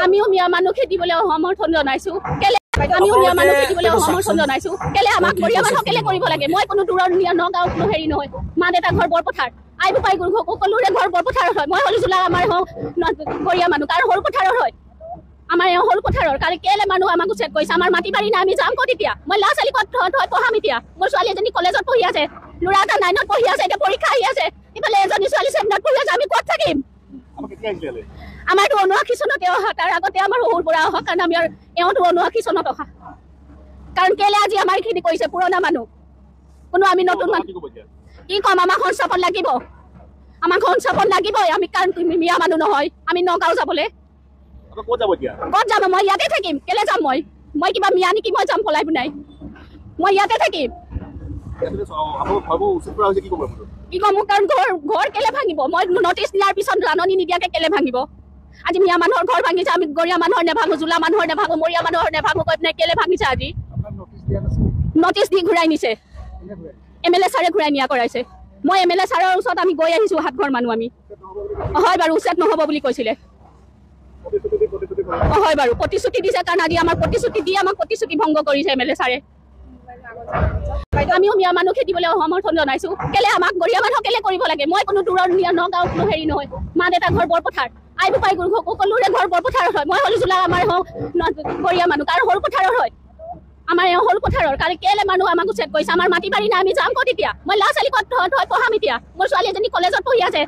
আমিও মিয়া মানুহ খেদিবলৈ সমৰ্থন জনাইছো কেলে আমিও মিয়া মানুহ খেদিবলৈ সমৰ্থন জনাইছো কেলে আমাক গৰিয়া মানুহ কেলে কৰিব লাগে মই কোনো দূৰৰ নগাঁও কোনো হেৰি নহয় মা দেউতা ঘৰ বৰপথাৰ আই বোপাই সকলোৰে ঘৰ বৰপথাৰত হয় মই হলো জোলা আমাৰ গৰিয়া মানুহ কাৰণ সৰু পথাৰৰ হয় আমাৰ সৰু পথাৰৰ কালি কেলে মানুহ আমাক উচ্ছেদ কৰিছে আমাৰ মাটি বাৰী নাই আমি যাম ক'ত এতিয়া মই ল'ৰা ছোৱালী ক'ত পঢ়াম এতিয়া মোৰ ছোৱালী এজনী কলেজত পঢ়ি আছে ল'ৰা এটা 9ত পঢ়ি আছে এতিয়া পৰীক্ষা আহি আছে ইফালে এজনী ছোৱালী 7ত পঢ়ি আছে আমি ক'ত থাকিম আমাৰতো 79 চনতে অহা তাৰ আগতে আমাৰ শহুৰ পৰা অহা কাৰণ আমি এওঁতো 79 চনত অহা কাৰণ কেলে আজি আমাৰ এইখিনি কৰিছে পুৰণা মানুহ কোনো আমি নতুন মানুহ কি কম আমাক সংস্থাপন লাগিব আমাক সংস্থাপন লাগিবই আমি কাৰণ মিয়া মানুহ নহয় আমি নগাঁও যাবলৈ ক'ত যাম মই ইয়াতে থাকিম কেলে যাম মই কিবা মিয়া নেকি মই যাম পলাই নাই মই ইয়াতে থাকিম কি কম কাৰণ ঘৰ কেলে ভাঙিব মই নটিচ দিয়াৰ পিছত জাননী নিদিয়াকে কেলে ভাঙিব আজি মিয়া মানুহৰ ঘৰ ভাঙিছে আমি গৰিয়া মানুহৰ নেভাঙো জোলা মানুহৰ নেভাঙো মৰিয়া মানুহৰ নেভাঙো কৈ পিনে কেলে ভাঙিছে আজি নটিচ দি ঘূৰাই নিছে MLA ছাৰে ঘূৰাই নিয়া কৰাইছে মই MLA ছাৰৰ ওচৰত আমি গৈ আহিছো হাতঘৰ মানুহ আমি হয় বাৰু উচ্ছেদ নহ'ব বুলি কৈছিলে হয় বাৰু প্ৰতিশ্ৰুতি দিছে কাৰণ আজি আমাৰ প্ৰতিশ্ৰুতি দি আমাক প্ৰতিশ্ৰুতি ভংগ কৰিছে MLA ছাৰে আমিও মিয়া মানুহ খেদিবলৈ সমৰ্থন জনাইছো কেলে আমাক গৰিয়া মানুহ কেলে কৰিব লাগে মই কোনো দূৰৰ নগাঁও কোনো হেৰি নহয় মা দেউতা ঘৰ বৰপথাৰ আই বোপাই সকলোৰে ঘৰ বৰপথাৰত হয় মই হলো জোলা আমাৰ গৰিয়া মানুহ কাৰণ সৰু পথাৰৰ হয় আমাৰ সৰু পথাৰৰ কালি কেলে মানুহ আমাক উচ্ছেদ কৰিছে আমাৰ মাটি বাৰী নাই আমি যাম ক'ত এতিয়া মই ল'ৰা ছোৱালী ক'ত পঢ়াম এতিয়া মোৰ ছোৱালী এজনী কলেজত পঢ়ি আছে